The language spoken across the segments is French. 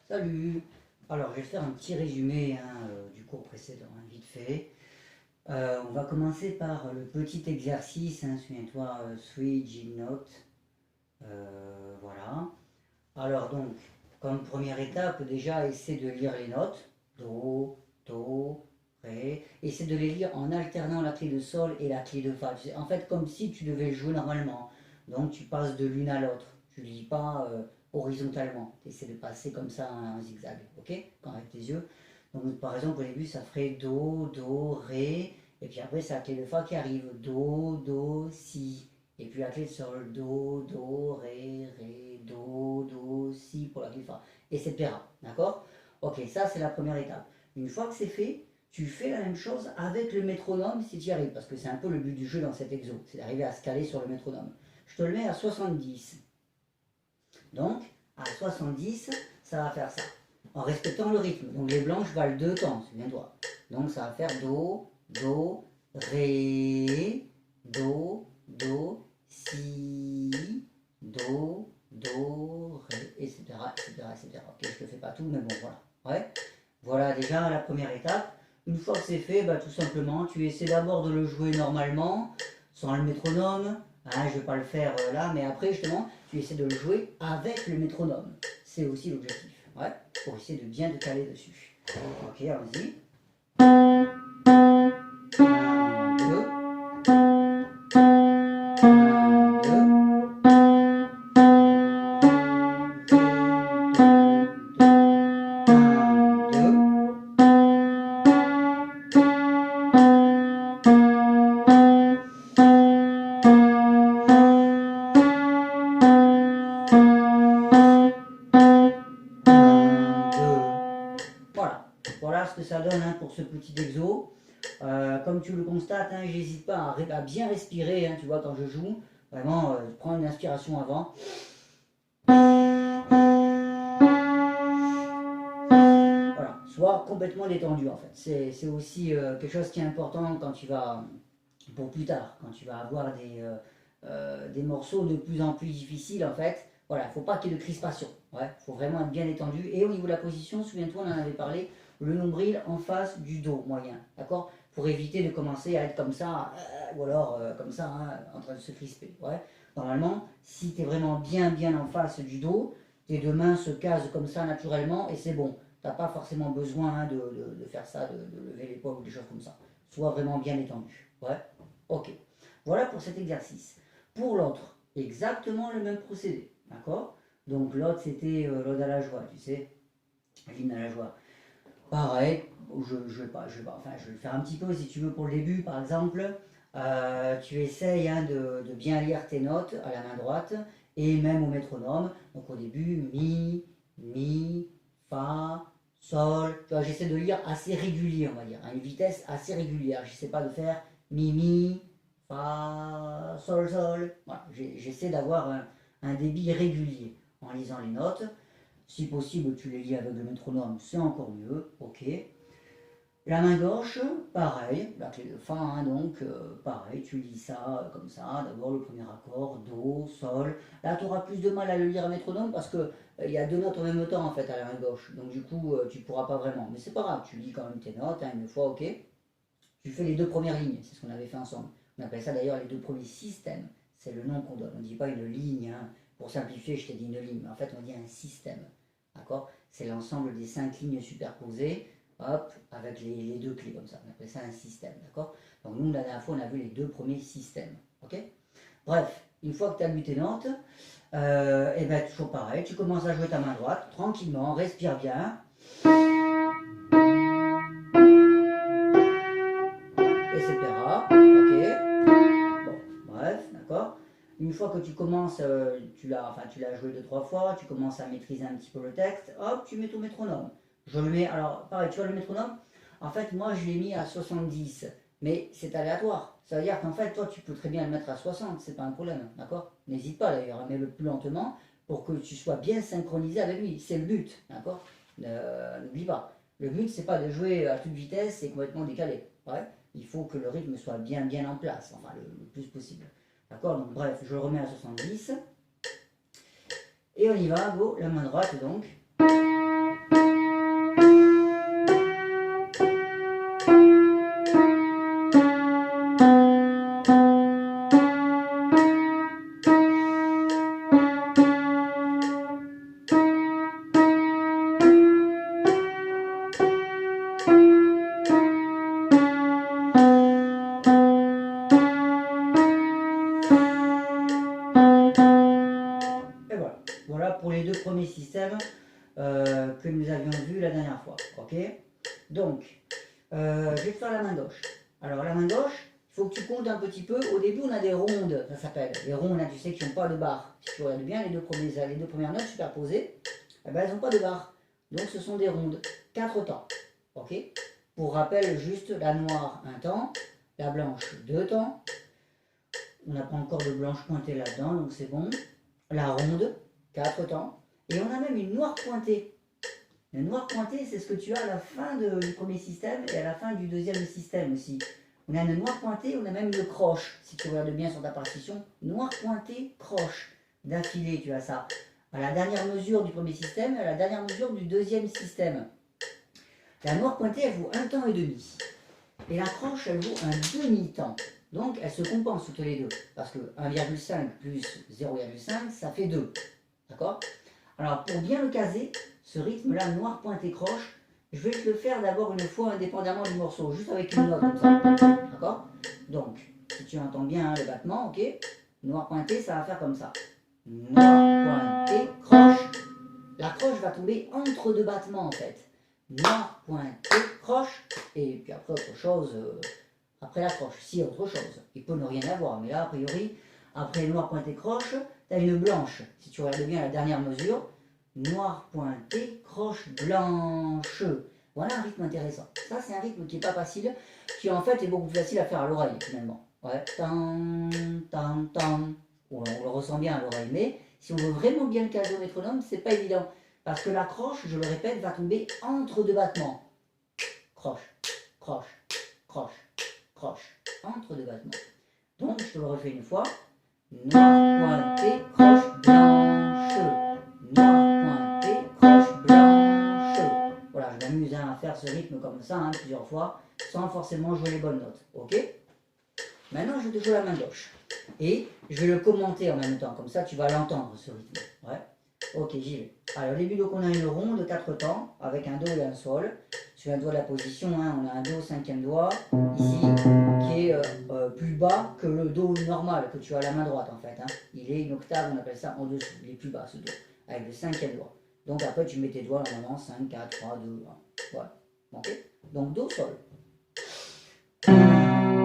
Salut! Alors, je vais faire un petit résumé du cours précédent, vite fait. On va commencer par le petit exercice, souviens-toi, Switch, G Note. Voilà. Alors donc, comme première étape, déjà, essaie de lire les notes. Do, Do, Ré. Essaie de les lire en alternant la clé de Sol et la clé de Fa. En fait, comme si tu devais le jouer normalement. Donc, tu passes de l'une à l'autre. Tu ne lis pas horizontalement. Tu essaies de passer comme ça un zigzag. Ok? Quand avec tes yeux. Donc, par exemple, au début, ça ferait Do, Do, Ré. Et puis après, c'est la clé de Fa qui arrive. Do, Do, Si. Et puis la clé de Sol, Do, Do, Ré, Ré, Do, Do, Si pour la clé de Fa, etc. D'accord? Ok, ça c'est la première étape. Une fois que c'est fait, tu fais la même chose avec le métronome si tu y arrives, parce que c'est un peu le but du jeu dans cet exo, c'est d'arriver à se caler sur le métronome. Je te le mets à 70. Donc, à 70, ça va faire ça. En respectant le rythme. Donc les blanches valent deux temps, souviens-toi. Donc ça va faire Do, Do, Ré, Do, Do, Si, Do, Do, Ré, etc., etc., etc. Ok, je ne te fais pas tout, mais bon, voilà. Ouais. Voilà déjà la première étape. Une fois que c'est fait, tout simplement, tu essaies d'abord de le jouer normalement, sans le métronome. Je ne vais pas le faire là, mais après, justement, tu essaies de le jouer avec le métronome. C'est aussi l'objectif. Ouais, pour essayer de bien te caler dessus. Ok, allons-y. 1, 2. 1, 2. Voilà ce que ça donne pour ce petit exo. Comme tu le constates, j'hésite pas à bien respirer, tu vois, quand je joue. Vraiment, prends une inspiration avant. Voilà, sois complètement détendu en fait. C'est aussi quelque chose qui est important quand tu vas, pour plus tard, quand tu vas avoir des morceaux de plus en plus difficiles en fait. Voilà, il ne faut pas qu'il y ait de crispation. Ouais, il faut vraiment être bien détendu. Et au niveau de la position, souviens-toi, on en avait parlé, le nombril en face du dos moyen, d'accord? Pour éviter de commencer à être comme ça, ou alors comme ça, en train de se crisper. Ouais. Normalement, si tu es vraiment bien en face du dos, tes deux mains se casent comme ça naturellement et c'est bon. Tu n'as pas forcément besoin de faire ça, de lever l'épaule ou des choses comme ça. Sois vraiment bien détendu. Ouais. Ok. Voilà pour cet exercice. Pour l'autre, exactement le même procédé. D'accord? Donc l'autre, c'était l'ode à la joie, tu sais. L'hymne à la joie. Pareil, je vais le faire un petit peu si tu veux pour le début, par exemple. Tu essayes de bien lire tes notes à la main droite et même au métronome. Donc au début, mi, fa, sol. Tu vois, j'essaie de lire assez régulier, on va dire, à une vitesse assez régulière. Je n'essaie pas de faire mi, fa, sol, sol. Voilà, j'essaie d'avoir un débit régulier en lisant les notes. Si possible, tu les lis avec le métronome, c'est encore mieux. Ok. La main gauche, pareil, la clé de Fa, donc pareil, tu lis ça comme ça. D'abord le premier accord, Do, Sol. Là, tu auras plus de mal à le lire à métronome parce que il y a deux notes en même temps en fait à la main gauche. Donc du coup, tu pourras pas vraiment. Mais c'est pas grave, tu lis quand même tes notes une fois, ok. Tu fais les deux premières lignes, c'est ce qu'on avait fait ensemble. On appelle ça d'ailleurs les deux premiers systèmes. C'est le nom qu'on donne. On ne dit pas une ligne. Pour simplifier, je t'ai dit une ligne. Mais en fait, on dit un système. D'accord? C'est l'ensemble des 5 lignes superposées, hop, avec les deux clés comme ça. On appelle ça un système. D'accord? Donc nous, la dernière fois, on a vu les deux premiers systèmes. Ok? Bref, une fois que tu as lu tes notes, et bien toujours pareil, tu commences à jouer ta main droite, tranquillement, respire bien. Etc. Ok. Bon, bref, d'accord. Une fois que tu commences, tu l'as joué 2-3 fois, tu commences à maîtriser un petit peu le texte, hop, tu mets ton métronome. Je le mets, alors pareil, tu vois le métronome, en fait, moi je l'ai mis à 70, mais c'est aléatoire. Ça veut dire qu'en fait, toi, tu peux très bien le mettre à 60, c'est pas un problème, d'accord? N'hésite pas d'ailleurs, mets-le plus lentement pour que tu sois bien synchronisé avec lui. C'est le but, d'accord? N'oublie pas. Le but, c'est pas de jouer à toute vitesse et complètement décalé. Ouais, il faut que le rythme soit bien en place, enfin le plus possible. D'accord? Donc bref, je le remets à 70. Et on y va, go, la main droite donc. Voilà pour les deux premiers systèmes que nous avions vus la dernière fois. Ok. Donc, je vais te faire la main gauche. Alors la main gauche, il faut que tu comptes un petit peu. Au début, on a des rondes, ça s'appelle. Les rondes, là, tu sais, qui n'ont pas de barre. Si tu regardes bien, les deux premières notes superposées, eh ben, elles n'ont pas de barre. Donc ce sont des rondes. 4 temps. Ok. Pour rappel, juste la noire, un temps. La blanche, 2 temps. On n'a pas encore de blanche pointée là-dedans, donc c'est bon. La ronde, 4 temps. Et on a même une noire pointée. Le noir pointé, c'est ce que tu as à la fin du premier système et à la fin du deuxième système aussi. On a une noire pointée, on a même une croche. Si tu regardes bien sur ta partition, noir pointé, croche. D'affilée, tu as ça. À la dernière mesure du premier système et à la dernière mesure du deuxième système. La noire pointée, elle vaut 1 temps et demi. Et la croche, elle vaut un demi-temps. Donc, elles se compensent toutes les deux. Parce que 1,5 plus 0,5, ça fait 2. D'accord? Alors, pour bien le caser, ce rythme-là, noir pointé croche, je vais te le faire d'abord une fois indépendamment du morceau, juste avec une note comme ça. D'accord? Donc, si tu entends bien le battement, ok? Noir pointé, ça va faire comme ça. Noir pointé, croche. La croche va tomber entre deux battements en fait. Noir pointé, croche. Et puis après autre chose, après la croche, si autre chose. Il peut ne rien avoir, mais là a priori, après noir pointé, croche, tu as une blanche. Si tu regardes bien la dernière mesure, noir pointé, croche blanche. Voilà un rythme intéressant. Ça, c'est un rythme qui n'est pas facile, qui en fait est beaucoup plus facile à faire à l'oreille finalement. Ouais, tam, tam, tam. On le ressent bien à l'oreille, mais si on veut vraiment bien le caser au métronome, c'est pas évident. Parce que la croche, je le répète, va tomber entre deux battements. Croche, croche, croche, croche, entre deux battements. Donc, je te le refais une fois. Noir pointé, croche blanche. Noir pointé, croche blanche. Voilà, je m'amuse à faire ce rythme comme ça plusieurs fois, sans forcément jouer les bonnes notes. Ok? Maintenant, je te joue la main gauche. Et je vais le commenter en même temps, comme ça tu vas l'entendre ce rythme. Ouais. Ok, j'y vais. Alors, au début, donc, on a une ronde de 4 temps, avec un Do et un Sol. Sur un doigt de la position, on a un Do, 5e doigt, ici, qui est plus bas que le Do normal que tu as à la main droite, en fait. Il est une octave, on appelle ça en dessous. Il est plus bas, ce Do, avec le 5e doigt. Donc, après, tu mets tes doigts, normalement, 5, 4, 3, 2, 1. Voilà. Ok. Donc, Do, Sol. 1,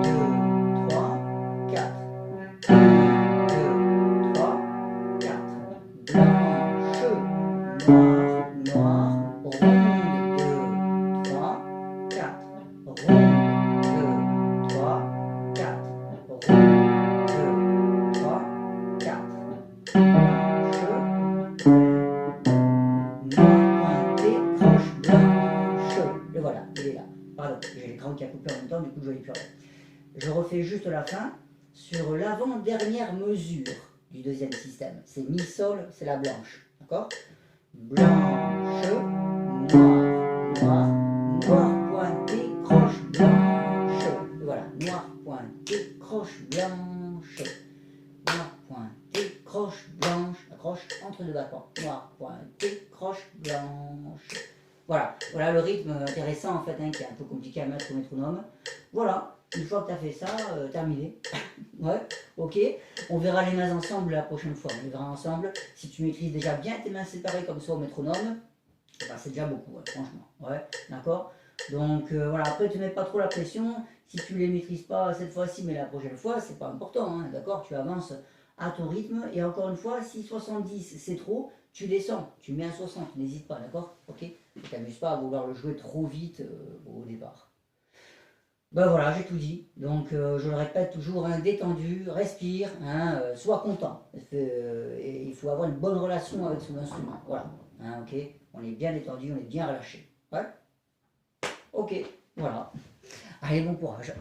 2, 3, 4. 1, 2, 3, 4. Blanche, noir, noir, ronde, 2, 3, 4. Ronde, 2, 3, 4. Ronde, 2, 3, 4. Blanche, noir pointé, croche blanche. Et voilà, il est là. Pardon, j'ai l'écran qui a coupé en même temps, du coup je ne l'ai plus rien. Je refais juste la fin sur l'avant-dernière mesure du deuxième système. C'est mi sol, c'est la blanche. D'accord? Blanche, noir, noir, noir pointé, croche blanche. Et voilà, noir pointé, croche blanche. Noir pointé, croche blanche. La croche entre deux battements. Noir pointé, croche blanche. Voilà, voilà le rythme intéressant en fait, qui est un peu compliqué à mettre au métronome. Voilà, une fois que tu as fait ça, terminé. Ouais, ok. On verra les mains ensemble la prochaine fois. On les verra ensemble. Si tu maîtrises déjà bien tes mains séparées comme ça au métronome, bah, c'est déjà beaucoup, franchement. Ouais, d'accord. Donc voilà, après tu ne mets pas trop la pression. Si tu les maîtrises pas cette fois-ci, mais la prochaine fois, c'est pas important, d'accord. Tu avances à ton rythme. Et encore une fois, si 70 c'est trop, tu descends, tu mets un 60, n'hésite pas, d'accord? Ok? Ne t'amuse pas à vouloir le jouer trop vite au départ. Ben voilà, j'ai tout dit. Donc je le répète toujours, détendu, respire, sois content. Et il faut avoir une bonne relation avec son instrument. Voilà. Ok? On est bien détendu, on est bien relâché. Ouais? Ok, voilà. Allez, bon courage.